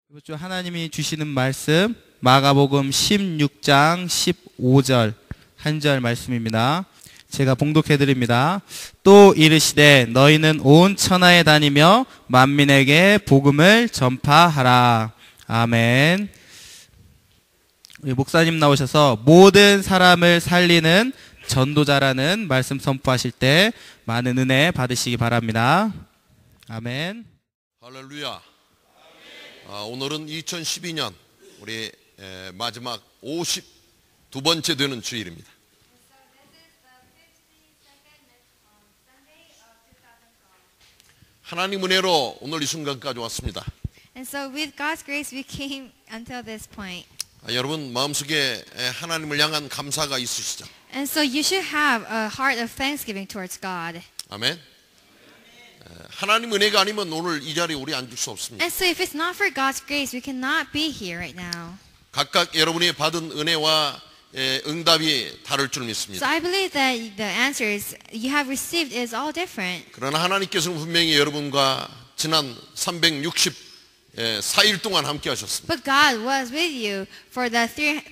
이번 주 하나님이 주시는 말씀 마가복음 16장 15절 한 절 말씀입니다. 제가 봉독해 드립니다. 또 이르시되 너희는 온 천하에 다니며 만민에게 복음을 전파하라. 아멘. 우리 목사님 나오셔서 모든 사람을 살리는 전도자라는 말씀 선포하실 때 많은 은혜 받으시기 바랍니다. 아멘. 할렐루야. 오늘은 2012년 우리 마지막 52번째 되는 주일입니다. 하나님 은혜로 오늘 이 순간까지 왔습니다. And so with God's grace we came until this point. 여러분 마음속에 하나님을 향한 감사가 있으시죠? And so you should have a heart of thanksgiving towards God. 아멘. 하나님 은혜가 아니면 오늘 이 자리에 우리 앉을 수 없습니다. And so if it's not for God's grace, we cannot be here right now. 각각 여러분이 받은 은혜와 응답이 다를 줄 믿습니다. So I believe that the answers you have received is all different. 그러나 하나님께서는 분명히 여러분과 지난 364일 동안 함께 하셨습니다. But God was with you for the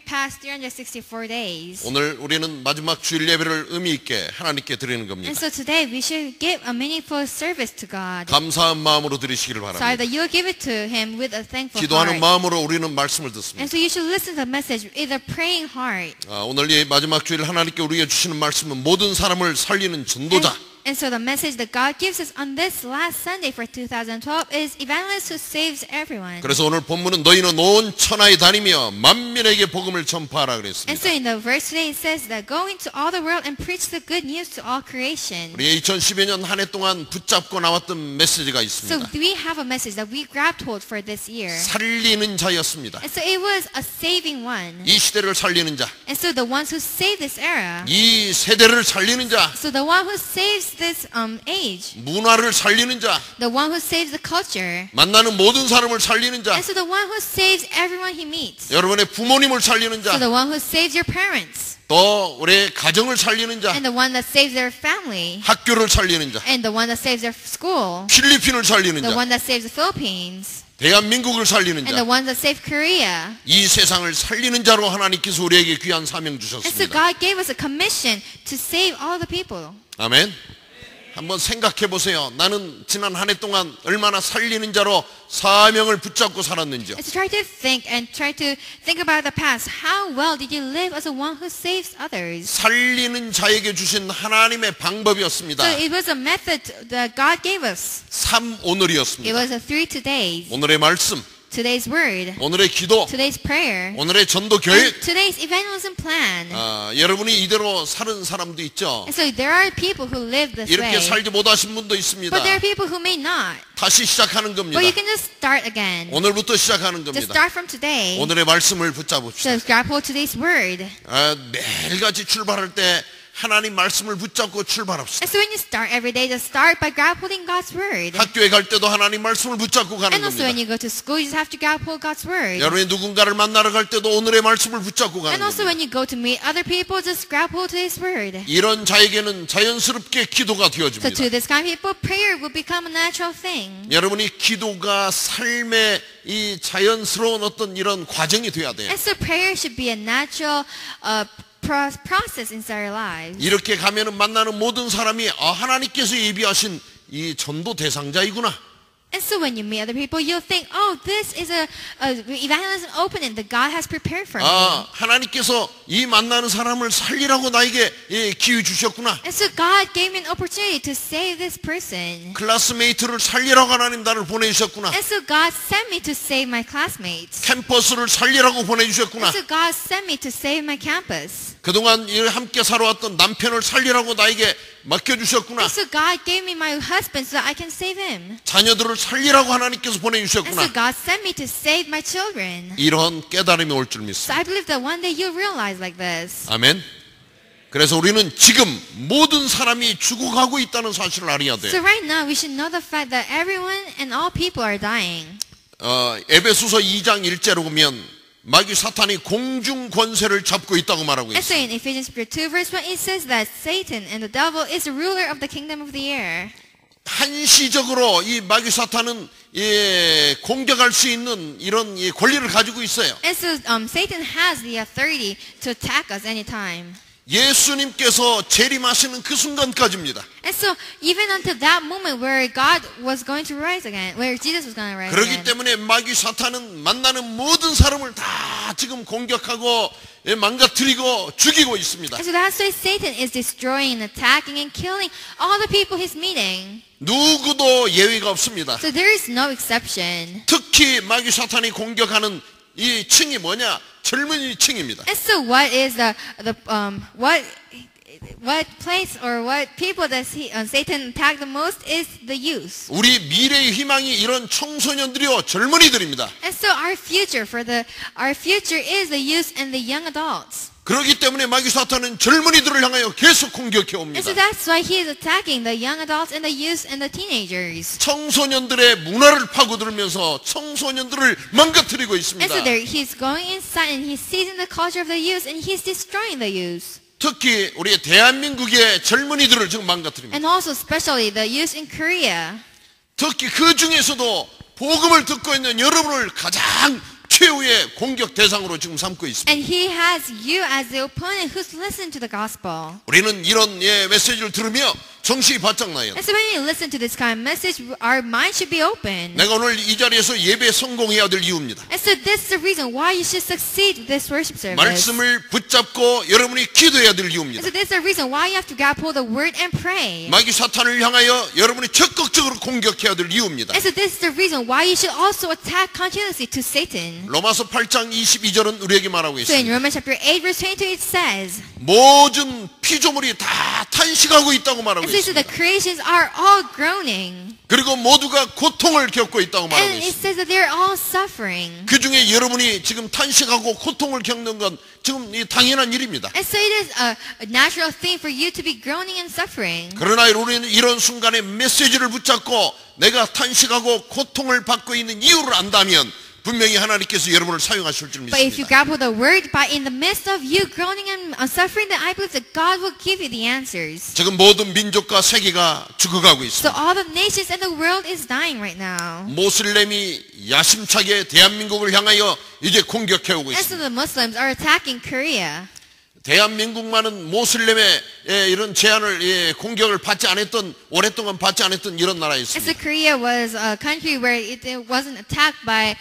past 364 days. 오늘 우리는 마지막 주일 예배를 의미 있게 하나님께 드리는 겁니다. And so today we should give a meaningful service to God. 감사한 마음으로 드리시기를 So 바랍니다. that you'll give it to Him with a thankful 기도하는 heart. 마음으로 우리는 말씀을 듣습니다. And so you should listen to the message with a praying heart. 오늘 이 마지막 주일 하나님께 우리에게 주시는 말씀은 모든 사람을 살리는 전도자. And so the message that God gives us on this last Sunday for 2012 is evangelist who saves everyone. 그래서 오늘 본문은 너희는 온 천하에 다니며 만민에게 복음을 전파하라 And 그랬습니다. so in the verse today it says that go into all the world and preach the good news to all creation. 우리 2012년 한 해 동안 붙잡고 나왔던 메시지가 So 있습니다. we have a message that we grabbed hold for this year. 살리는 자였습니다. And so it was a saving one. 이 시대를 살리는 자, And so the ones who save this era. 이 세대를 살리는 자, So the one who saves this age. 문화를 살리는 자, The one who saves the culture. 만나는 모든 사람을 살리는 자, And so the one who saves everyone he meets. 여러분의 부모님을 살리는 So 자, the one who saves your parents. 또 우리 가정을 살리는 자, And the one that saves their family. 학교를 살리는 자, And the one that saves their school. 필리핀을 살리는 The 자, one that saves the Philippines. 대한민국을 살리는 And the 자, one that saved Korea. 이 세상을 살리는 자로 하나님께서 우리에게 귀한 사명 And so 주셨습니다. God gave us a commission to save all the people. 아멘. 한번 생각해 보세요. 나는 지난 한 해 동안 얼마나 살리는 자로 사명을 붙잡고 살았는지요. And so try to think about the past. How well did you live as a one who saves others? 살리는 자에게 주신 하나님의 방법이었습니다. So it was a method that God gave us. It 오늘이었습니다. was a 3 days. 오늘의 말씀, Today's word. 오늘의 기도, Today's prayer. 오늘의 전도 And 계획. today's evangelism plan. 여러분이 이대로 사는 사람도 있죠. And so there are people who live this 이렇게 way. 살지 못하신 분도 있습니다. But there are people who may not. 다시 시작하는 겁니다. But you can just start again. 오늘부터 시작하는 Just 겁니다. start from today. 오늘의 말씀을 붙잡읍시다. So grab hold today's word. 매일같이 출발할 때 하나님 말씀을 붙잡고 출발합시다. And so when you start every day, just start by grab holding God's word. 학교에 갈 때도 하나님 말씀을 붙잡고 가는 And also when 겁니다. you go to school, you just have to grab hold God's word. 여러분이 누군가를 만나러 갈 때도 오늘의 말씀을 붙잡고 가는 And also 겁니다. when you go to meet other people, just grab hold today's word. 이런 자에게는 자연스럽게 기도가 So 되어집니다. to this kind of people, prayer will become a natural thing. 여러분이 기도가 삶의 이 자연스러운 어떤 이런 과정이 돼야 돼요. And so prayer should be a natural process inside our lives. 이렇게 가면은 만나는 모든 사람이 하나님께서 예비하신 이 전도 대상자이구나. And so when you meet other people, you'll think, oh, this is a evangelism opening that God has prepared for me. 하나님께서 이 만나는 사람을 살리라고 나에게 기회 주셨구나. And so God gave me an opportunity to save this person. 클래스메이트를 살리라고 하나님 나를 보내주셨구나. And so God sent me to save my classmates. 캠퍼스를 살리라고 보내주셨구나. And so God sent me to save my campus. 그동안 함께 살아왔던 남편을 살리라고 나에게 맡겨주셨구나. And so God gave me my husband so that I can save him. 자녀들을 살리라고 하나님께서 And so 보내주셨구나. God sent me to save my children. 이런 깨달음이 올 줄 So 믿습니다. I believe that one day you'll realize like this. 아멘. 그래서 우리는 지금 모든 사람이 죽어가고 있다는 사실을 알아야 So 돼요. right now we should know the fact that everyone and all people are dying. 에베소서 2장 1절로 보면 마귀 사탄이 공중 권세를 잡고 있다고 말하고 And so 있어요. in Ephesians 2 verse 1 it says that Satan and the devil is the ruler of the kingdom of the air. 한시적으로 이 마귀 사탄은 공격할 수 있는 이런 권리를 가지고 있어요. And so Satan has the authority to attack us anytime. 예수님께서 재림하시는 그 순간까지입니다. And so even until that moment where God was going to rise again, where Jesus was going to rise 그렇기 again. 때문에 마귀 사탄은 만나는 모든 사람을 다 지금 공격하고 망가뜨리고 죽이고 있습니다. And so that's why Satan is destroying, attacking, and killing all the people he's meeting. 누구도 예외가 없습니다. So there is no exception. 특히 마귀 사탄이 공격하는 이 층이 뭐냐? 젊은이 층입니다. And so what is what place or what people does Satan attack the most is the youth. 우리 미래의 희망이 이런 청소년들이요 젊은이들입니다. And so our future is the youth and the young adults. 그렇기 때문에 마귀 사탄은 젊은이들을 향하여 계속 공격해 And 옵니다. so that's why he is attacking the young adults and the youth and the teenagers. 청소년들의 문화를 파고들면서 청소년들을 망가뜨리고 And 있습니다. so there, he's going inside and he's seizing the culture of the youth and he's destroying the youth. 특히 우리 대한민국의 젊은이들을 지금 망가뜨립니다. And also especially the youth in Korea. 특히 그 중에서도 복음을 듣고 있는 여러분을 가장 최후의 공격 대상으로 지금 삼고 있습니다. And he has you as the opponent who's listened to the gospel. 우리는 이런 메시지를 들으며 정신이 바짝 나요. And so when we listen to this kind of message, our mind should be open. 내가 오늘 이 자리에서 예배 성공해야 될 이유입니다. And so this is the reason why you should succeed with this worship service. 말씀을 붙잡고 여러분이 기도해야 될 And 이유입니다. so this is the reason why you have to grab hold of the word and pray. 마귀 사탄을 향하여 여러분이 적극적으로 공격해야 될 이유입니다. And so this is the reason why you should also attack continuously to Satan. 로마서 8장 22절은 우리에게 말하고 So in 있습니다. Romans chapter 8 verse 22 it says, 모든 피조물이 다 탄식하고 있다고 말하고 and so the 있습니다. creations are all groaning. 그리고 모두가 고통을 겪고 있다고 말하고 And it 있습니다. says that they're all suffering. 그 중에 여러분이 지금 탄식하고 고통을 겪는 건 지금 이 당연한 일입니다. And so it is a natural thing for you to be groaning and suffering. 그러나 우리는 이런 순간에 메시지를 붙잡고 내가 탄식하고 고통을 받고 있는 이유를 안다면 분명히 하나님께서 여러분을 사용하실 줄 But if you 믿습니다. grab hold of the word, but in the midst of you groaning and suffering, then I believe that God will give you the answers. 지금 모든 민족과 세계가 죽어가고 So 있습니다. all the nations and the world is dying right now. 모슬렘이 야심차게 대한민국을 향하여 이제 공격해 오고 And so 있습니다. the Muslims are attacking Korea. 대한민국만은 모슬렘의 이런 제한을 공격을 받지 않았던 오랫동안 받지 않았던 이런 And so 나라였습니다. Korea was a country where it wasn't attacked by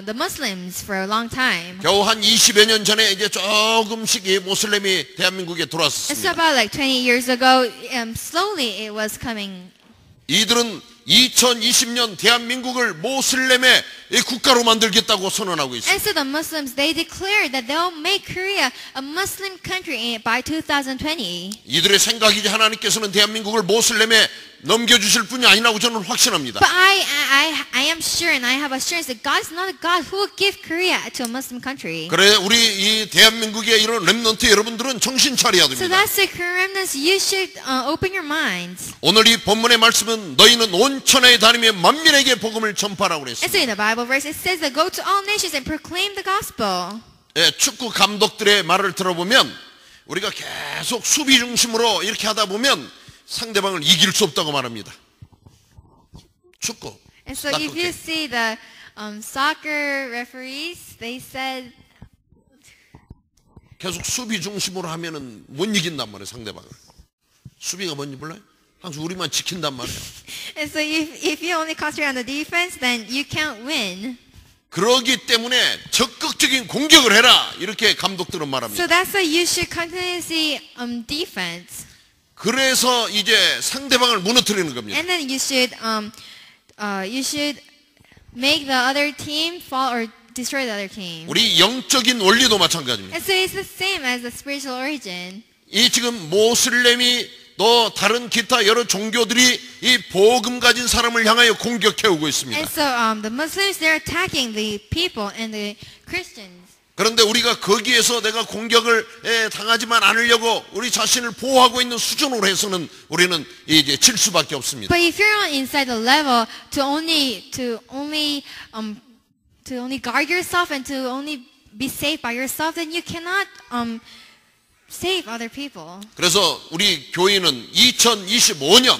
the Muslims for a long time. 겨우 한 20여 년 전에 이제 조금씩 이 모슬렘이 대한민국에 And so 들어왔습니다. about like 20 years ago, slowly it was coming. 이들은 2020년 대한민국을 모슬렘의 국가로 만들겠다고 선언하고 있습니다. And so the Muslims, they declared that they'll make Korea a Muslim country by 2020. 이들의 생각이지 하나님께서는 대한민국을 모슬렘에 넘겨주실 분이 아니라고 저는 확신합니다. But I am sure and I have assurance that God is not a God who will give Korea to a Muslim country. 그래 우리 이 대한민국의 이런 렘넌트 여러분들은 정신 차려야 So 됩니다. that's the remnants. You should open your minds. 오늘 이 본문의 말씀은 너희는 온 천하에 다니며 만민에게 복음을 전파라고 And so 그랬습니다. in the Bible verse it says that go to all nations and proclaim the gospel. 축구 감독들의 말을 들어보면 우리가 계속 수비 중심으로 이렇게 하다 보면 상대방을 이길 수 없다고 말합니다. 축구. And so if you see the soccer referees, they said 계속 수비 중심으로 하면은 못 이긴단 말이에요, 상대방을. 수비가 뭔지 몰라요? 항상 우리만 지킨단 말이에요. and so if you only concentrate on the defense, then you can't win. 그러기 때문에 적극적인 공격을 해라 이렇게 감독들은 말합니다. So that's why you should continuously defense. 그래서 이제 상대방을 무너뜨리는 겁니다. And then you should make the other team fall or destroy the other team. 우리 영적인 원리도 마찬가지입니다. And so it's the same as the spiritual origin. 이 지금 모슬렘이 또 다른 기타 여러 종교들이 이 복음 가진 사람을 향하여 공격해 오고 있습니다. And so the Muslims, they're attacking the people and the Christians. 그런데 우리가 거기에서 내가 공격을 당하지만 않으려고 우리 자신을 보호하고 있는 수준으로 해서는 우리는 이제 질 수밖에 없습니다. But if you're on inside the level to only guard yourself and to only be safe by yourself, then you cannot save other people. 그래서 우리 교회는 2025년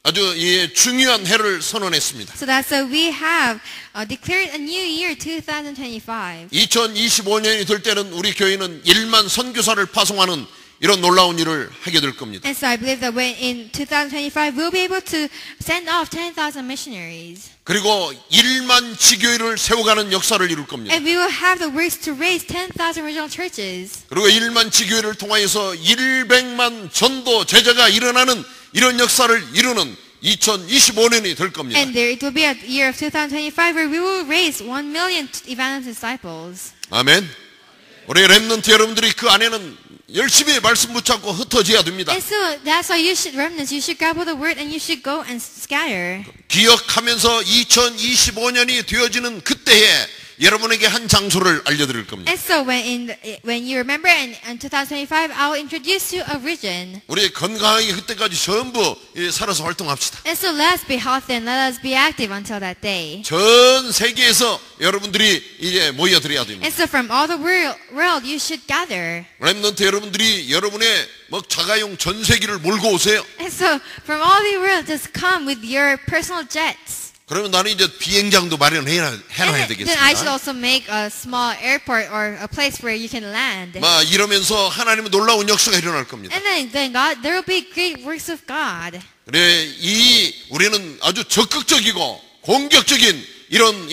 아주 중요한 해를 선언했습니다. So that's so we have declared a new year 2025. 2025년이 될 때는 우리 교회는 1만 선교사를 파송하는 이런 놀라운 일을 하게 될 겁니다. And so I believe that when in 2025 we'll be able to send off 10,000 missionaries. 그리고 1만 지교회를 세워가는 역사를 이룰 겁니다. And we will have the works to raise 10,000 regional churches. 그리고 1만 지교회를 통하여서 100만 전도 제자가 일어나는 이런 역사를 이루는 2025년이 될 겁니다. And there it will be a year of 2025 where we will raise 1 million evangelist disciples. 아멘. 우리 렘넌트 여러분들이 그 안에는 열심히 말씀 붙잡고 흩어져야 됩니다. And so that's why you should remnants. You should grab the word and you should go and scatter. 기억하면서 2025년이 되어지는 그때에 여러분에게 한 장소를 알려드릴 겁니다. And so when you remember in 2025, I will introduce you a region. 우리 건강하게 그때까지 전부 살아서 활동합시다. And so let's be healthy and let us be active until that day. 전 세계에서 여러분들이 이제 모여드려야 됩니다. And so from all the world, you should gather. 렘넌트 여러분들이 여러분의 자가용 전세기를 몰고 오세요. And so from all the world, just come with your personal jets. 그러면 나는 이제 비행장도 마련해놔야 And then I should 되겠습니다. also make a small airport or a place where you can land. 이러면서 하나님의 놀라운 역사가 일어날 겁니다. And then God, there will be great works of God. 그래, 우리는 아주 적극적이고 공격적인 이런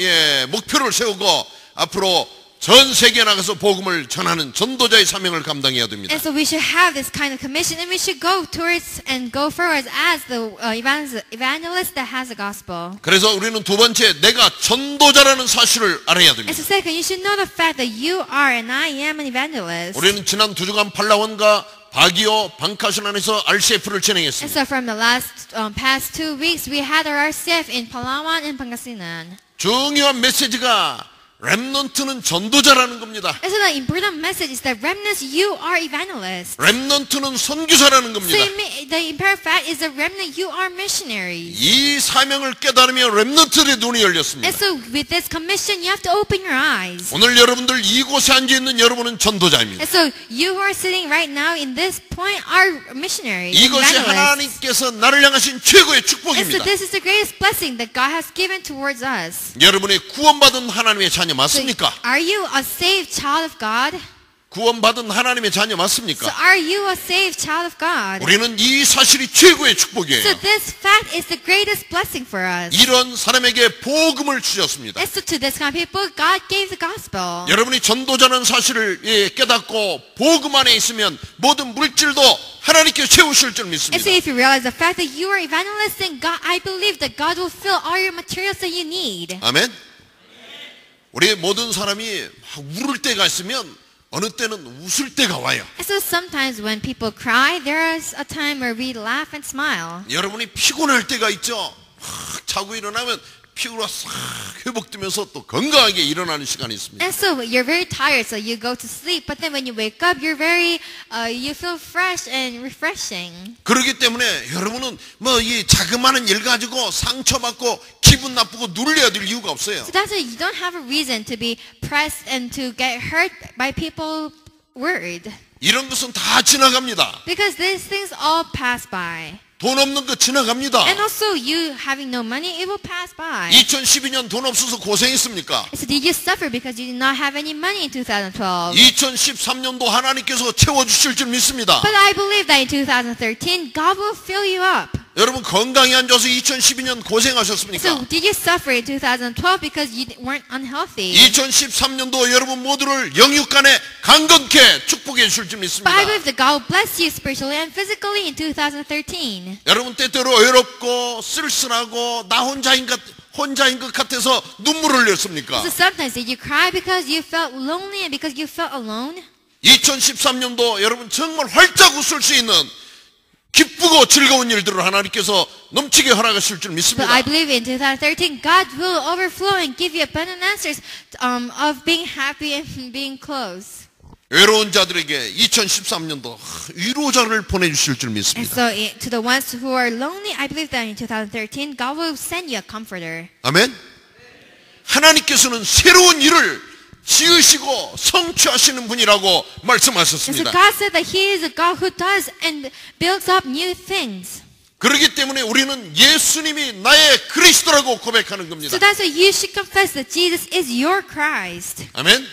목표를 세우고 앞으로 전 세계에 나가서 복음을 전하는 전도자의 사명을 감당해야 됩니다. And so we should have this kind of commission, and we should go towards and go forward as the evangelist that has the gospel. 그래서 우리는 두 번째, 내가 전도자라는 사실을 알아야 And 됩니다. so second, you should know the fact that you are and I am an evangelist. 우리는 지난 2주간 팔라완과 바기오, 방카순안에서 RCF를 And 진행했습니다. so from the past 2 weeks, we had our RCF in Palawan and Pangasinan. 중요한 메시지가 렘넌트는 전도자라는 겁니다. And so the important message is that remnants, you are evangelists. 렘넌트는 선교사라는 So 겁니다. the important fact is that remnant, you are missionaries. 이 사명을 깨달으면 렘넌트의 눈이 열렸습니다. And so with this commission, you have to open your eyes. 오늘 여러분들 이곳에 앉아있는 여러분은 전도자입니다. And so you who are sitting right now in this point are missionaries, 이것이 evangelists. 하나님께서 나를 향하신 최고의 And so 축복입니다. this is the greatest blessing that God has given towards us. 여러분이 구원받은 하나님의 자녀 So 맞습니까? are you a saved child of God? 구원받은 하나님의 자녀 So 맞습니까? are you a saved child of God? 우리는 이 사실이 최고의 So 축복이에요. this fact is the greatest blessing for us. 이런 사람에게 복음을 주셨습니다. And so to this kind of people, God gave the gospel. 여러분이 전도자라는 사실을 깨닫고 복음 안에 있으면 모든 물질도 하나님께 채우실 줄 And so 믿습니다. if you realize the fact that you are evangelist, then God, I believe that God will fill all your materials that you need. 아멘. 우리 모든 사람이 울을 때가 있으면 어느 때는 웃을 때가 와요. And so sometimes when people cry, there is a time where we laugh and smile. 여러분이 피곤할 때가 있죠. 자고 일어나면 피로가 싹 회복되면서 또 건강하게 일어나는 시간이 있습니다. And so you're very tired, so you go to sleep. But then when you wake up, you're you feel fresh and refreshing. 그렇기 때문에 여러분은 이 자그마한 일 가지고 상처받고 기분 나쁘고 눌려야 될 이유가 없어요. So that's why you don't have a reason to be pressed and to get hurt by people's word. 이런 것은 다 지나갑니다. Because these things all pass by. 돈 없는 거 지나갑니다. And also you having no money, it will pass by. 2012년 돈 없어서 고생했습니까? So did you suffer because you did not have any money in 2012? 2013년도 하나님께서 채워주실 줄 믿습니다. But I believe that in 2013, God will fill you up. 여러분 건강이 안 좋아서 2012년 고생하셨습니까? So did you suffer in 2012 because you weren't unhealthy? 2013년도 여러분 모두를 영육간에 강건케 축복해 주실 줄 믿습니다. But I believe that God will bless you spiritually and physically in 2013. 여러분 때때로 외롭고 쓸쓸하고 나 혼자인 것 같아서 눈물을 흘렸습니까? So sometimes did you cry because you felt lonely and because you felt alone? 2013년도 여러분 정말 활짝 웃을 수 있는 기쁘고 즐거운 일들을 하나님께서 넘치게 허락하실 줄 But 믿습니다. I believe in 2013, God will overflow and give you abundant answers of being happy and being close. 외로운 자들에게 2013년도 위로자를 보내주실 줄 And 믿습니다. so to the ones who are lonely, I believe that in 2013, God will send you a comforter. 아멘. 하나님께서는 새로운 일을 지으시고 성취하시는 분이라고 And so 말씀하셨습니다. God said that He is a God who does and builds up new things. 그렇기 때문에 우리는 예수님이 나의 그리스도라고 고백하는 겁니다. So that's why you should confess that Jesus is your Christ. 아멘.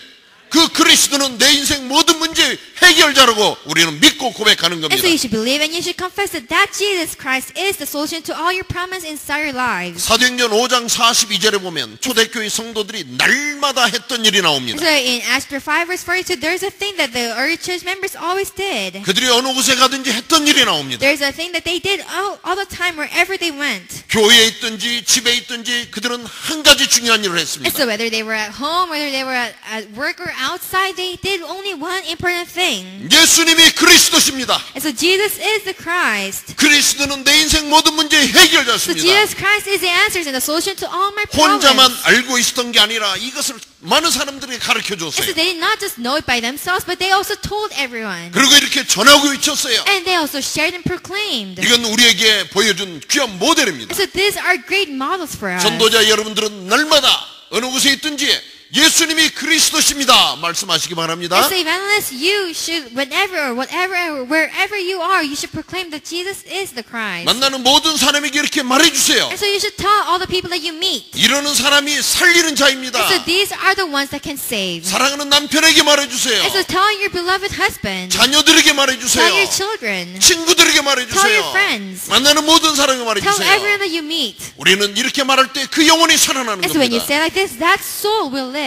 그 그리스도는 내 인생 모든 문제 해결자라고 우리는 믿고 고백하는 And 겁니다. so you should believe and you should confess that Jesus Christ is the solution to all your problems inside your lives. 사도행전 5장 42절에 보면 초대교회 성도들이 날마다 했던 일이 나옵니다. So in Acts 5 verse 42, there's a thing that the early church members always did. 그들이 어느 곳에 가든지 했던 일이 나옵니다. There's a thing that they did all the time wherever they went. 교회에 있든지 집에 있든지 그들은 한 가지 중요한 일을 And 했습니다. so whether they were at home, whether they were at work or outside, they did only one important thing. 예수님이 그리스도십니다. And so Jesus is the Christ. 그리스도는 내 인생 모든 문제 So 해결자십니다. Jesus Christ is the answers and the solution to all my problems. 혼자만 알고 있었던 게 아니라 이것을 많은 사람들에게 가르쳐 And so 줬어요. they did not just know it by themselves, but they also told everyone. 그리고 이렇게 전하고 외쳤어요. And they also shared and proclaimed. 이건 우리에게 보여준 귀한 모델입니다. And so these are great models for us. 전도자 여러분들은 날마다 어느 곳에 있든지 예수님이 그리스도십니다 말씀하시기 바랍니다. As evangelists, you should, whenever or whatever, wherever you are, you should proclaim that Jesus is the Christ. 만나는 모든 사람에게 이렇게 말해주세요. And so you should tell all the people that you meet. 이러는 사람이 살리는 자입니다. And so these are the ones that can save. 사랑하는 남편에게 말해주세요. And so tell your beloved husband, 자녀들에게 tell 말해주세요. your children, 친구들에게 tell your 말해주세요. friends, 만나는 모든 사람에게 tell 말해주세요. everyone that you meet. 우리는 이렇게 말할 때 그 영혼이 살아나는 And so when you 겁니다. say like this, that soul will live.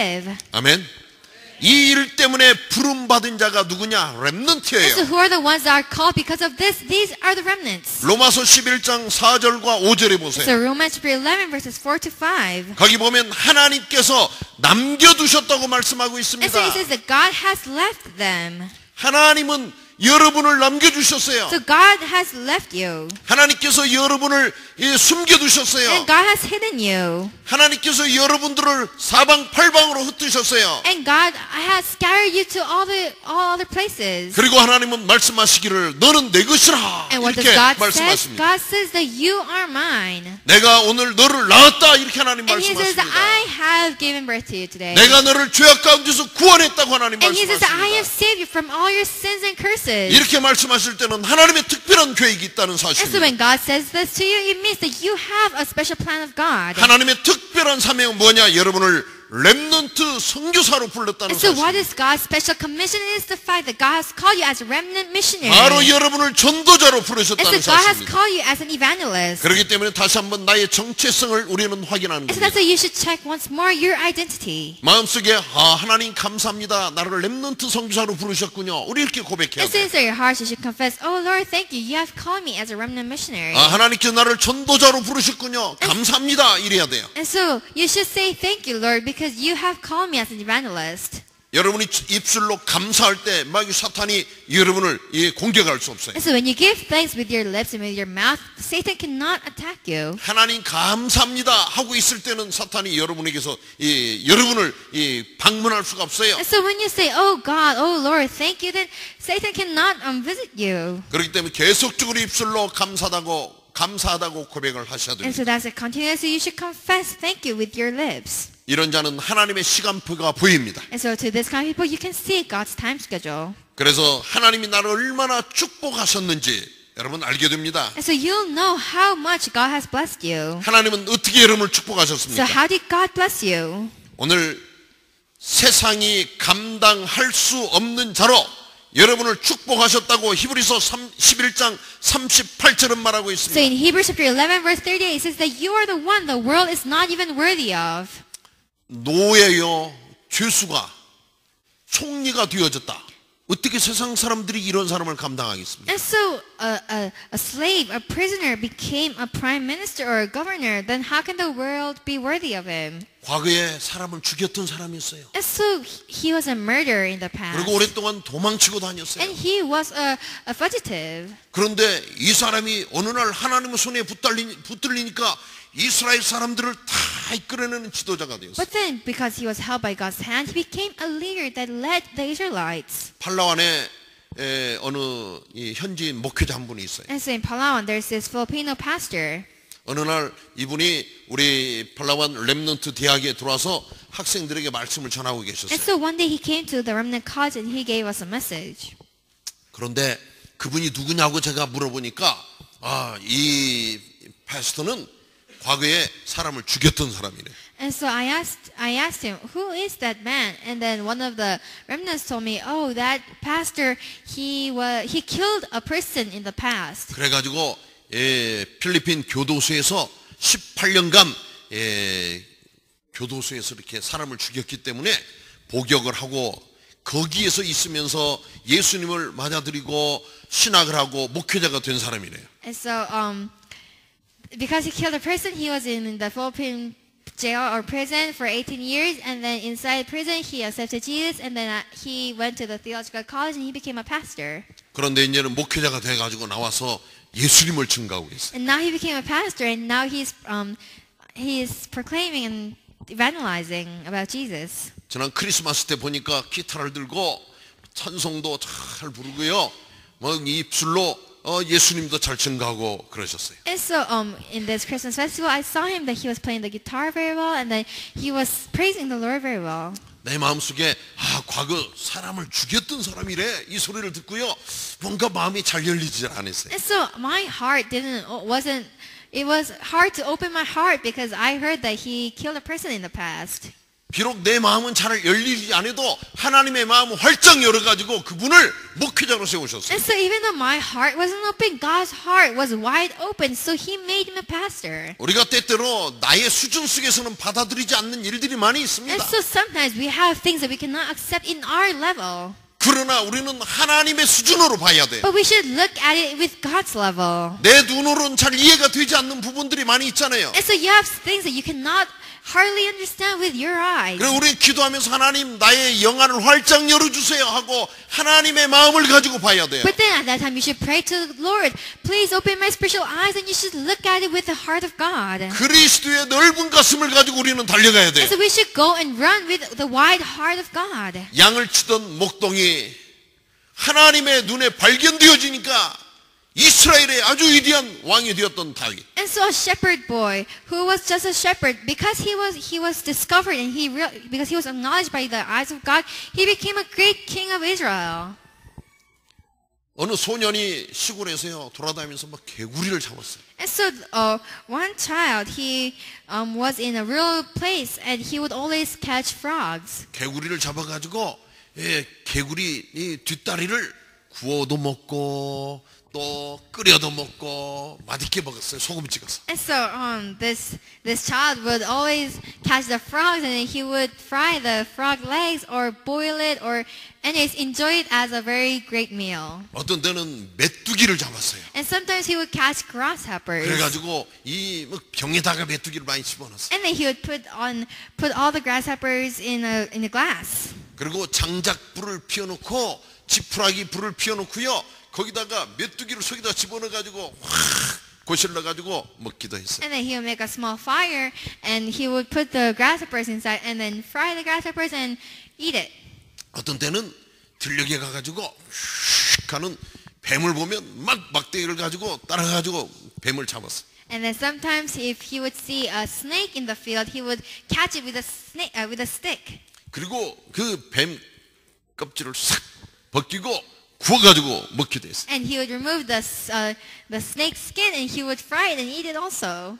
아멘. 이 일 때문에 부름받은 자가 누구냐? And so 렘넌트예요. who are the ones that are called because of this? These are the remnants. 로마서 11장 4절과 5절에 So 보세요. Romans chapter 11 verses 4 to 5. 거기 보면 하나님께서 남겨두셨다고 말씀하고 And so 있습니다. it says that God has left them. 하나님은 여러분을 남겨주셨어요. So God has left you. 하나님께서 여러분을 숨겨두셨어요. And God has hidden you. 하나님께서 여러분들을 사방팔방으로 흩으셨어요. And God has scattered you to all other places. 그리고 하나님은 말씀하시기를 너는 내 것이라 And what does 이렇게 God say? 말씀하십니다. God says that you are mine. 내가 오늘 너를 낳았다 이렇게 하나님 And He says that 말씀하십니다. I have given birth to you today. 내가 너를 죄악 가운데서 구원했다고 하나님 And He says that I have 말씀하십니다. saved you from all your sins and curses. 이렇게 말씀하실 때는 하나님의 특별한 계획이 있다는 And so 사실입니다. when God says this to you, it means that you have a special plan of God. 하나님의 특별한 사명은 뭐냐? 여러분을 렘넌트 선교사로 불렀다는 And so what 사실. is God's special commission is the fact that God has called you as a remnant missionary. 바로 여러분을 전도자로 And 부르셨다는 so God has 사실입니다. called you as an evangelist. 그렇기 때문에 다시 한번 나의 정체성을 우리는 확인하는 And so 겁니다. that's why you should check once more your identity. 마음속에 하나님 감사합니다. 나를 렘넌트 선교사로 부르셨군요. 우리 이렇게 고백해야 And 돼요. since your hearts, you should confess, oh Lord, thank you. You have called me as a remnant missionary. 하나님께서 나를 전도자로 부르셨군요. 감사합니다. 이래야 돼요. And so you should say thank you, Lord, because you have called me as an evangelist. 여러분이 입술로 감사할 때 막 사탄이 여러분을 공격할 수 없어요. And so when you give thanks with your lips and with your mouth, Satan cannot attack you. 하나님 감사합니다 하고 있을 때는 사탄이 여러분에게서 여러분을 방문할 수가 없어요. And so when you say, oh God, oh Lord, thank you, then Satan cannot visit you. 그렇기 때문에 계속적으로 입술로 감사하다고 고백을 하셔야 And 됩니다. so that's a continuously you should confess thank you with your lips. 이런 자는 하나님의 시간표가 보입니다. And so to this kind of people, you can see God's time schedule. 그래서 하나님이 나를 얼마나 축복하셨는지 여러분 알게 됩니다. And so you'll know how much God has blessed you. 하나님은 어떻게 여러분을 So 축복하셨습니까? how did God bless you? 오늘 세상이 감당할 수 없는 자로 여러분을 축복하셨다고 히브리서 11장 38절은 말하고 So 있습니다. in Hebrews chapter 11 verse 38 it says that you are the one the world is not even worthy of. 노예요 죄수가 총리가 되어졌다. 어떻게 세상 사람들이 이런 사람을 감당하겠습니까? And so a slave, a prisoner became a prime minister or a governor, then how can the world be worthy of him? 과거에 사람을 죽였던 사람이었어요. And so he was a murderer in the past. 그리고 오랫동안 도망치고 다녔어요. And he was a fugitive. 그런데 이 사람이 어느 날 하나님의 손에 붙들리니까 이스라엘 사람들을 다 이끌어내는 지도자가 되었어요. But then, because he was held by God's hand, he became a leader that led the Israelites. 팔라완에 어느 현지인 목회자 한 분이 있어요. And so in Palawan, there's this Filipino pastor. 어느 날 이분이 우리 팔라완 렘넌트 대학에 들어와서 학생들에게 말씀을 전하고 And 계셨어요. so one day he came to the remnant college and he gave us a message. 그런데 그분이 누구냐고 제가 물어보니까 이 패스터는 과거에 사람을 죽였던 사람이래. And so I asked him, who is that man? And then one of the remnants told me, oh, that pastor, he killed a person in the past. 그래가지고 필리핀 교도소에서 18년간 교도소에서 이렇게 사람을 죽였기 때문에 복역을 하고 거기에서 있으면서 예수님을 맞아들이고 신학을 하고 목회자가 된 사람이래요. And so, because he killed a person, he was in the Philippine jail or prison for 18 years, and then inside prison he accepted Jesus, and then he went to the theological college and he became a pastor. 그런데 이제는 목회자가 돼가지고 나와서 예수님을 증거하고 있어요. And now he became a pastor, and now he's proclaiming and evangelizing about Jesus. 지난 크리스마스 때 보니까 기타를 들고 찬송도 잘 부르고요. 뭐 입술로 예수님도 잘 증거하고 그러셨어요. And so in this Christmas festival, I saw him that he was playing the guitar very well, and then he was praising the Lord very well. 내 마음속에 과거 사람을 죽였던 사람이래 이 소리를 듣고요. 뭔가 마음이 잘 열리지 않았어요. And so my heart it was hard to open my heart because I heard that he killed a person in the past. 비록 내 마음은 잘 열리지 않아도 하나님의 마음은 활짝 열어가지고 그분을 목회자로 세우셨어요. And so even though my heart wasn't open, God's heart was wide open, so He made him a pastor. 우리가 때때로 나의 수준 속에서는 받아들이지 않는 일들이 많이 있습니다. And so sometimes we have things that we cannot accept in our level. 그러나 우리는 하나님의 수준으로 봐야 돼요. But we should look at it with God's level. 내 눈으로는 잘 이해가 되지 않는 부분들이 많이 있잖아요. And so you have things that you cannot hardly understand with your eyes. 그래서 우리 기도하면서 하나님 나의 영안을 활짝 열어주세요 하고 하나님의 마음을 가지고 봐야 돼요. But then at that time you should pray to the Lord, please open my spiritual eyes, and you should look at it with the heart of God. 그리스도의 넓은 가슴을 가지고 우리는 달려가야 돼요. And so we should go and run with the wide heart of God. 양을 치던 목동이 하나님의 눈에 발견되어지니까 이스라엘의 아주 위대한 왕이 되었던 다윗. And so a shepherd boy who was just a shepherd, because he was discovered and because he was acknowledged by the eyes of God, he became a great king of Israel. 어느 소년이 시골에서요 돌아다니면서 막 개구리를 잡았어요. And so one child, he was in a rural place and he would always catch frogs. 개구리를 잡아가지고 개구리 이 뒷다리를 구워도 먹고 또 끓여도 먹고 맛있게 먹었어요. 소금 찍어서. And so this child would always catch the frogs, and then he would fry the frog legs or boil it, or anyways enjoy it as a very great meal. 어떤 때는 메뚜기를 잡았어요. And sometimes he would catch grasshoppers. 그래가지고 이 병에다가 메뚜기를 많이 집어넣었어요. And then he would put all the grasshoppers in a glass. 그리고 장작불을 피워놓고 지푸라기 불을 피워놓고요. 거기다가 메뚜기를 속에다 집어넣어가지고 확 고실러가지고 먹기도 했어요. And then he would make a small fire, and he would put the grasshoppers inside, and then fry the grasshoppers and eat it. 어떤 때는 들녘에 가가지고 휙 가는 뱀을 보면 막 막대기를 가지고 따라가지고 뱀을 잡았어요. And then sometimes if he would see a snake in the field, he would catch it with a stick. 그리고 그 뱀 껍질을 싹 벗기고 구워가지고 먹기도 했어요. And he would remove the snake skin, and he would fry it and eat it also.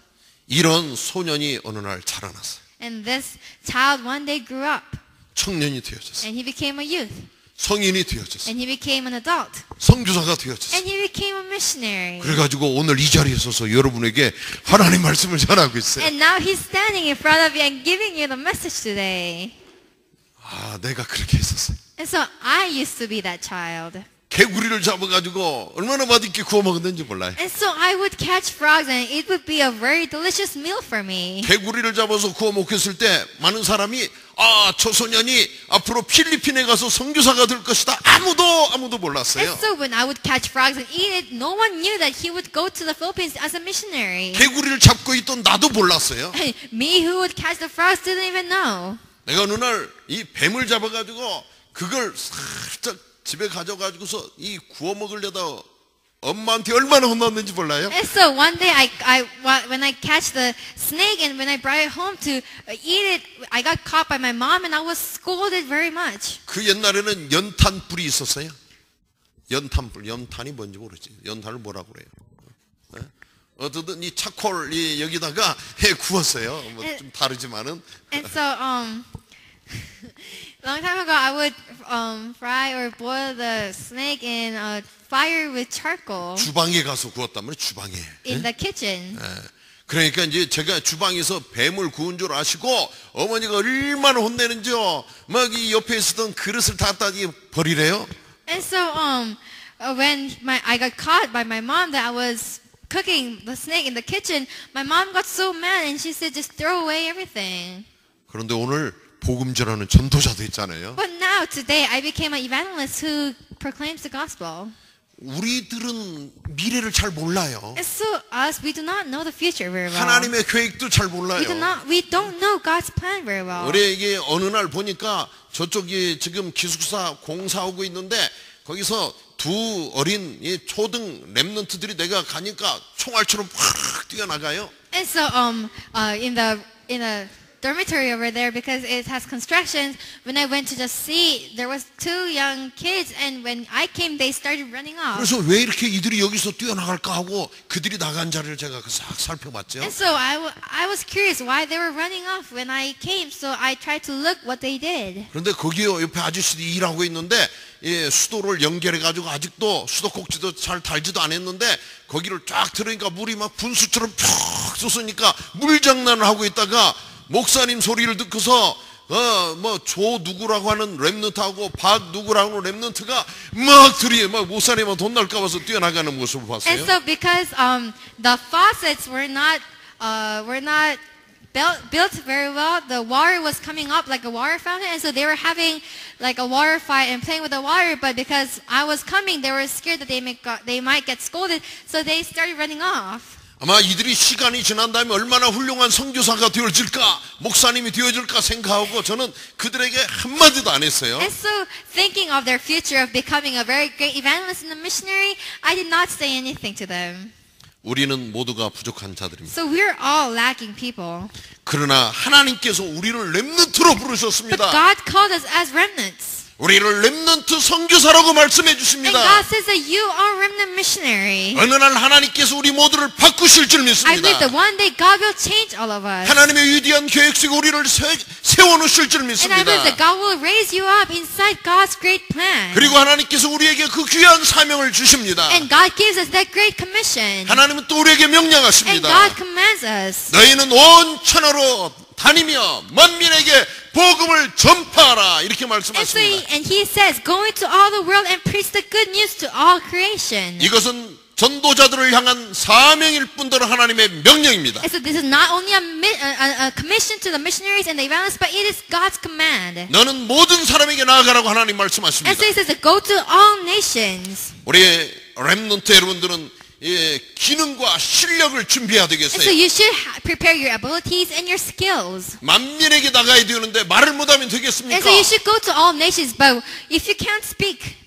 이런 소년이 어느 날 자라났어요. And this child one day grew up, 청년이 되어졌어요. and he became a youth, 성인이 되어졌어요. and he became an adult, 선교사가 되어졌어요. and he became a missionary. 그래가지고 오늘 이 자리에 서서 여러분에게 하나님 말씀을 전하고 있어요. And now he's standing in front of you and giving you the message today. 내가 그렇게 했었어요. And so I used to be that child. 개구리를 잡아가지고 얼마나 맛있게 구워 먹었는지 몰라요. And so I would catch frogs, and it would be a very delicious meal for me. 개구리를 잡아서 구워 먹었을 때 많은 사람이 저 소년이 앞으로 필리핀에 가서 선교사가 될 것이다. 아무도 몰랐어요. And so when I would catch frogs and eat it, no one knew that he would go to the Philippines as a missionary. 개구리를 잡고 있던 나도 몰랐어요. Me who would catch the frogs didn't even know. 내가 어느 날 이 뱀을 잡아가지고 그걸 살짝 집에 가져가지고서 이 구워 먹으려다 엄마한테 얼마나 혼났는지 몰라요? And so one day when I catch the snake and when I brought it home to eat it, I got caught by my mom and I was scolded very much. 그 옛날에는 연탄불이 있었어요. 연탄이 뭔지 모르지. 연탄을 뭐라고 그래요? 네? 어쨌든 이 차콜 여기다가 구웠어요. 뭐 좀 다르지만은. And so, long time ago, I would fry or boil the snake in fire with charcoal 주방에 가서 구웠단 말이에요. 주방에. in the kitchen. 그러니까 이제 제가 주방에서 뱀을 구운 줄 아시고 어머니가 얼마나 혼내는지요. 막 이 옆에 있었던 그릇을 다 버리래요. And so, when I got caught by my mom that I was cooking the snake in the kitchen, my mom got so mad and she said, just throw away everything. 그런데 오늘 복음 전하는 전도자도 있잖아요. But now, today, I became an evangelist who proclaims the gospel. 우리들은 미래를 잘 몰라요. And so, us, we do not know the future very well. 하나님의 계획도 잘 몰라요. We don't know God's plan very well. 우리 이게 어느 날 보니까 저쪽이 지금 기숙사 공사하고 있는데 거기서 두 어린 초등 랩런트들이 내가 가니까 총알처럼 확 뛰어나가요. And so, in the dormitory over there, because it has constructions, when I went to just see, there was two young kids, and when I came, they started running off. 그래서 왜 이렇게 이들이 여기서 뛰어나갈까 하고 그들이 나간 자리를 제가 싹 살펴봤죠. And so I was curious why they were running off when I came, so I tried to look what they did. 그런데 거기요 옆에 아저씨들이 일하고 있는데 수도를 연결해 가지고 아직도 수도꼭지도 잘 달지도 않았는데 거기를 쫙 들으니까 물이 막 분수처럼 쫙 쏟으니까 물장난을 하고 있다가 목사님 소리를 듣고서 조 누구라고 하는 랩런트하고 박 누구라고 하는 랩런트가 막 목사님은 돈 날까 봐서 뛰어나가는 모습을 봤어요. And so because the faucets were not built very well, the water was coming up like a water fountain, and so they were having like a water fight and playing with the water. But because I was coming, they were scared that they might get scolded, so they started running off. 아마 이들이 시간이 지난 다음에 얼마나 훌륭한 선교사가 되어질까, 목사님이 되어질까 생각하고 저는 그들에게 한마디도 안 했어요. And so, thinking of their future of becoming a very great evangelist and a missionary, I did not say anything to them. 우리는 모두가 부족한 자들입니다. So we're all lacking people. 그러나 하나님께서 우리를 렘넌트로 But 부르셨습니다. God called us as remnants. 우리를 렘넌트 선교사라고 말씀해 And 주십니다. God says that you are remnant missionary. 어느 날 하나님께서 우리 모두를 바꾸실 줄 I 믿습니다. believe that one day God will change all of us. 하나님의 위대한 계획 속에 우리를 세워놓으실 줄 And I 믿습니다. believe that God will raise you up inside God's great plan. 그리고 하나님께서 우리에게 그 귀한 사명을 주십니다. And God gives us that great commission. 하나님은 또 우리에게 And 명령하십니다. God commands us. 너희는 온 천하로 다니며 만민에게 복음을 전파하라 이렇게 말씀하십니다. And he says, go into all the world and preach the good news to all creation. 이것은 전도자들을 향한 사명일 뿐더러 하나님의 명령입니다. And so this is not only a commission to the missionaries and the evangelists, but it is God's command. 너는 모든 사람에게 나아가라고 하나님 And 말씀하십니다. so he says, go to all nations. 우리 렘넌트 여러분들은 기능과 실력을 준비해야 And so 되겠어요. you should prepare your abilities and your skills. 만민에게 나가야 되는데 말을 못하면 And 되겠습니까? so you should go to all nations, but if you can't speak,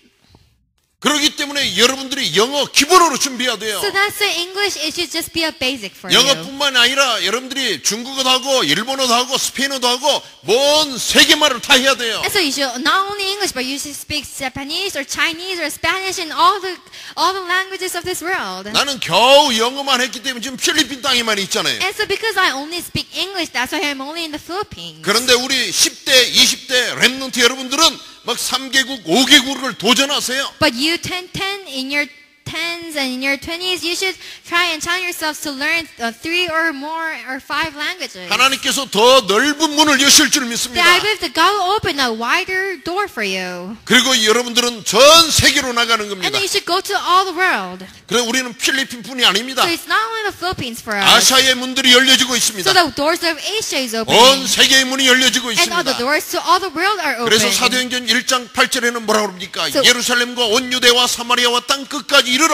그렇기 때문에 여러분들이 영어 기본으로 준비해야 돼요. so that's why English, it should just be a basic for you. 영어뿐만 아니라 여러분들이 중국어도 하고 일본어도 하고 스페인어도 하고 뭔 세계말을 다 해야 돼요. And so you should not only English, but you should speak Japanese or Chinese or Spanish and all the languages of this world. 나는 겨우 영어만 했기 때문에 지금 필리핀 땅에만 있잖아요. And so because I only speak English, that's why I'm only in the Philippines. 그런데 우리 10대, 20대 렘넌트 여러분들은 막 3개국, 5개국을 도전하세요. But you 10 in your 10s and in your 20s, you should try and challenge yourselves to learn 3 or more or 5 languages. 하나님께서 더 넓은 문을 여실 줄 That I 믿습니다. believe that God will open a wider door for you. 그리고 여러분들은 전 세계로 나가는 And 겁니다. then you should go to all the world. 그래 우리는 필리핀뿐이 아닙니다. So it's not only the Philippines for us. 아시아의 문들이 열려지고 있습니다. So the doors of Asia is 온 opening. 세계의 문이 열려지고 And all 있습니다. the doors to all the world are open. 그래서 사도행전 1장 8절에는 뭐라고 그럽니까? So- 예루살렘과 온 유대와 사마리아와 땅 끝까지 이르러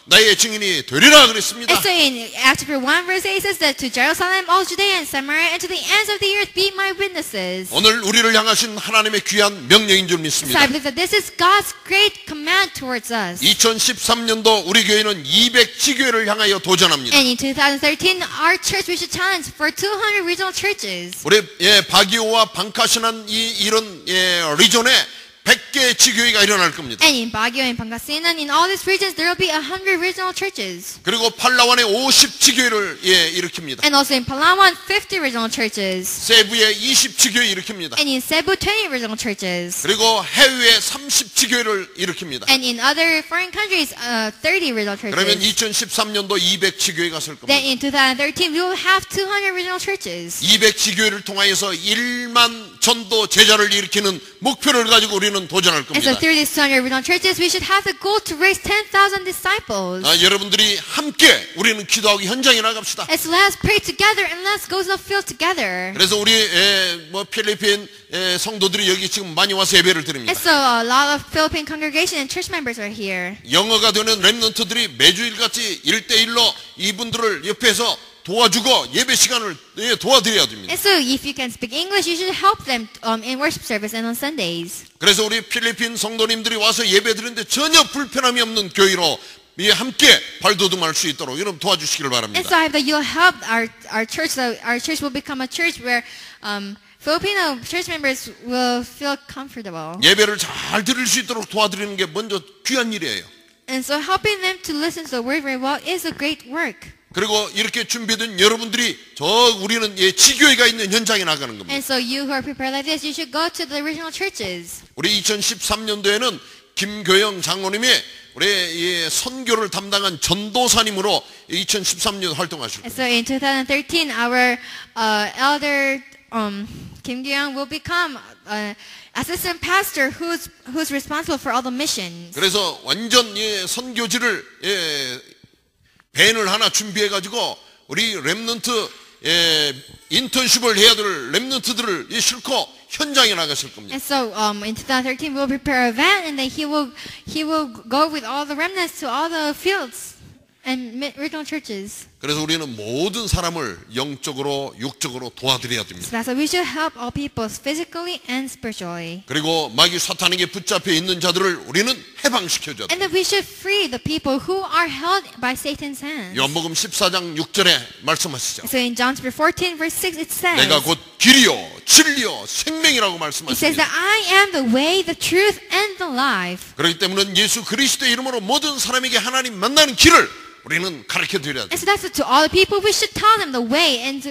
나의 증인이 되리라 그랬습니다. And so in Acts chapter 1 verse 8 says that to Jerusalem, all Judea and Samaria, and to the ends of the earth be my witnesses. 오늘 우리를 향하신 하나님의 귀한 명령인 줄 So 믿습니다. I believe that this is God's great command towards us. 2013년도 우리 교회는 200지교회를 향하여 도전합니다. And in 2013, our church, we should challenge for 200 regional churches. 우리 바기오와 방카시난 이런 리존에 100개의 지교회가 일어날 겁니다. And in Baguio and Pangasinan, in all these regions, there will be 100 regional churches. 그리고 팔라완에 50 지교회를 일으킵니다. And also in Palawan, 50 regional churches. 세부에 20 지교회 일으킵니다. And in Cebu, 20 regional churches. 그리고 해외에 30 지교회를 일으킵니다. And in other foreign countries, 30 regional 그러면 churches. 2013년도 200 지교회가 설 겁니다. Then in 2013, we will have 200 regional churches. 200 지교회를 통하여서 1만 전도 제자를 일으키는 목표를 가지고 우리는 도전할 And so 겁니다. through these 200 regional churches, we should have the goal to raise 10,000 disciples. 여러분들이 함께 우리는 기도하고 현장에 나갑시다. And so let's pray together and let's go to the field together. 그래서 우리 필리핀 성도들이 여기 지금 많이 와서 예배를 드립니다. And so a lot of Philippine congregation and church members are here. 영어가 되는 렘넌트들이 매주일 같이 1대1로 이분들을 옆에서 도와주고 예배 시간을 도와드려야 됩니다. And so if you can speak English, you should help them in worship service and on Sundays. 그래서 우리 필리핀 성도님들이 와서 예배 드리는데 전혀 불편함이 없는 교회로 함께 발돋움할 수 있도록 여러분 도와주시기를 바랍니다. And so I hope that you'll help our church. So our church will become a church where Filipino church members will feel comfortable. 예배를 잘 들을 수 있도록 도와드리는 게 먼저 귀한 일이에요. And so helping them to listen to the word very well is a great work. 그리고 이렇게 준비된 여러분들이 우리는 지교회가 있는 현장에 나가는 겁니다. And so you who are prepared like this, you should go to the original churches. 우리 2013년도에는 김교영 장로님이 우리 선교를 담당한 전도사님으로 2013년 활동하실 And 겁니다. so in 2013, our elder Kim Gyeong will become assistant pastor who's responsible for all the missions. 그래서 완전 선교지를 밴을 하나 준비해가지고 우리 렘넌트 인턴십을 해야 될 렘넌트들을 싣고 현장에 나가실 겁니다. And so in 2013 we'll prepare a van and then he will go with all the remnants to all the fields and regional churches. 그래서 우리는 모든 사람을 영적으로 육적으로 도와드려야 됩니다. So that's why we should help all people physically and spiritually. 그리고 마귀 사탄에게 붙잡혀 있는 자들을 우리는 해방시켜줘야 And 됩니다. then we should free the people who are held by Satan's hands. 요한복음 14장 6절에 말씀하시죠. So in John 14 verse 6 it says, 내가 곧 길이요 진리요 생명이라고 it says 말씀하십니다. that I am the way, the truth, and the life. 그렇기 때문에 예수 그리스도의 이름으로 모든 사람에게 하나님 만나는 길을 우리는 가르쳐 드려야 And 돼요. so that's to all the people we should tell them the way and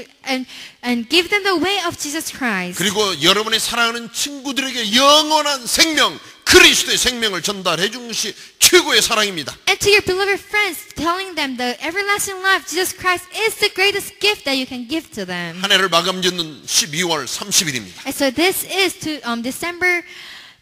give them the way of Jesus Christ. 그리고 여러분의 사랑하는 친구들에게 영원한 생명, 그리스도의 생명을 전달해 준 것이 최고의 사랑입니다. And to your beloved friends, telling them the everlasting life, Jesus Christ is the greatest gift that you can give to them. 한 해를 마감짓는 12월 30일입니다. And so this is to December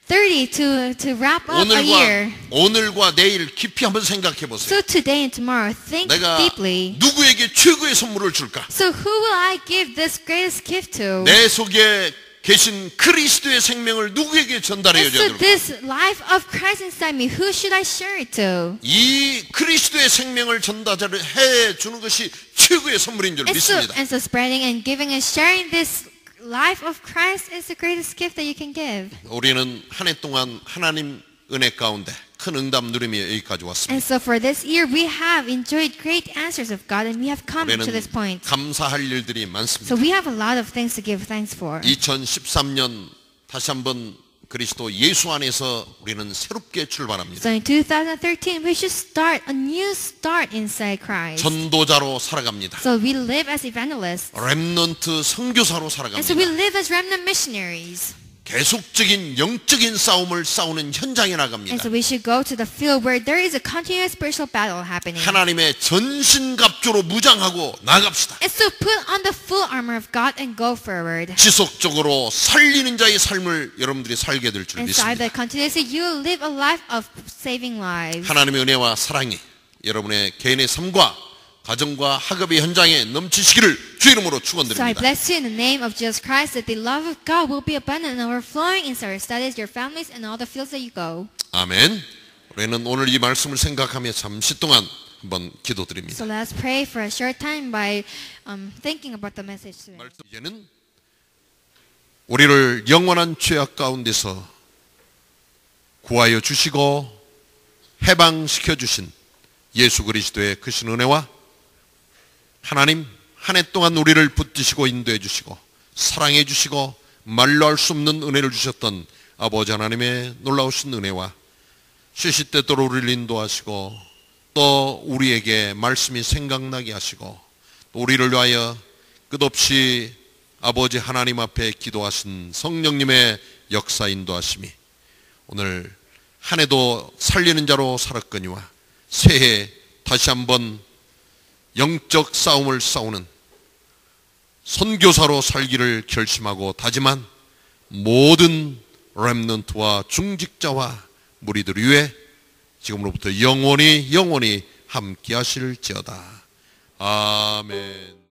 30 to wrap up a year. 오늘과 내일 깊이 한번 생각해 보세요. So today and tomorrow, think 내가 deeply. 누구에게 최고의 선물을 줄까? So who will I give this greatest gift to? 내 속에 계신 그리스도의 생명을 누구에게 전달해 And 줘야 so 될까? this life of Christ inside me, who should I share it to? 이 그리스도의 생명을 전달해 주는 것이 최고의 선물인 줄 믿습니다. And so spreading and giving and sharing this life of Christ is the greatest gift that you can give. 우리는 한 해 동안 하나님 은혜 가운데 큰 응답 누리며 여기까지 왔습니다. And so for this year, we have enjoyed great answers of God, and we have come to this 우리는 point. 감사할 일들이 많습니다. So we have a lot of things to give thanks for. 2013년 다시 한번 그리스도 예수 안에서 우리는 새롭게 출발합니다. So in 2013, we should start a new start inside Christ. 전도자로 살아갑니다. So we live as evangelists. 렘넌트 선교사로 And so we 살아갑니다. live as remnant missionaries. 계속적인 영적인 싸움을 싸우는 현장에 And 나갑니다. so we should go to the field where there is a continuous spiritual battle happening. 하나님의 전신갑주로 무장하고 나갑시다. And so put on the full armor of God and go forward. 지속적으로 살리는 자의 삶을 여러분들이 살게 될 줄 And so 믿습니다. that continuously you will live a life of saving lives. 하나님의 은혜와 사랑이 여러분의 개인의 삶과 가정과 학업의 현장에 넘치시기를 주 이름으로 So I 축원드립니다. bless you in the name of Jesus Christ that the love of God will be abundant and overflowing in your studies, your families, and all the fields that you go. 아멘. 우리는 오늘 이 말씀을 생각하며 잠시 동안 한번 기도드립니다. So let's pray for a short time by thinking about the message today. 이제는 우리를 영원한 죄악 가운데서 구하여 주시고 해방시켜 주신 예수 그리스도의 크신 은혜와 하나님 한 해 동안 우리를 붙드시고 인도해 주시고 사랑해 주시고 말로 할 수 없는 은혜를 주셨던 아버지 하나님의 놀라우신 은혜와 시시때때로 우리를 인도하시고 또 우리에게 말씀이 생각나게 하시고 또 우리를 위하여 끝없이 아버지 하나님 앞에 기도하신 성령님의 역사 인도하심이 오늘 한 해도 살리는 자로 살았거니와 새해 다시 한번 영적 싸움을 싸우는 선교사로 살기를 결심하고 다짐한 모든 렘넌트와 중직자와 무리들 위에 지금으로부터 영원히 함께 하실지어다. 아멘.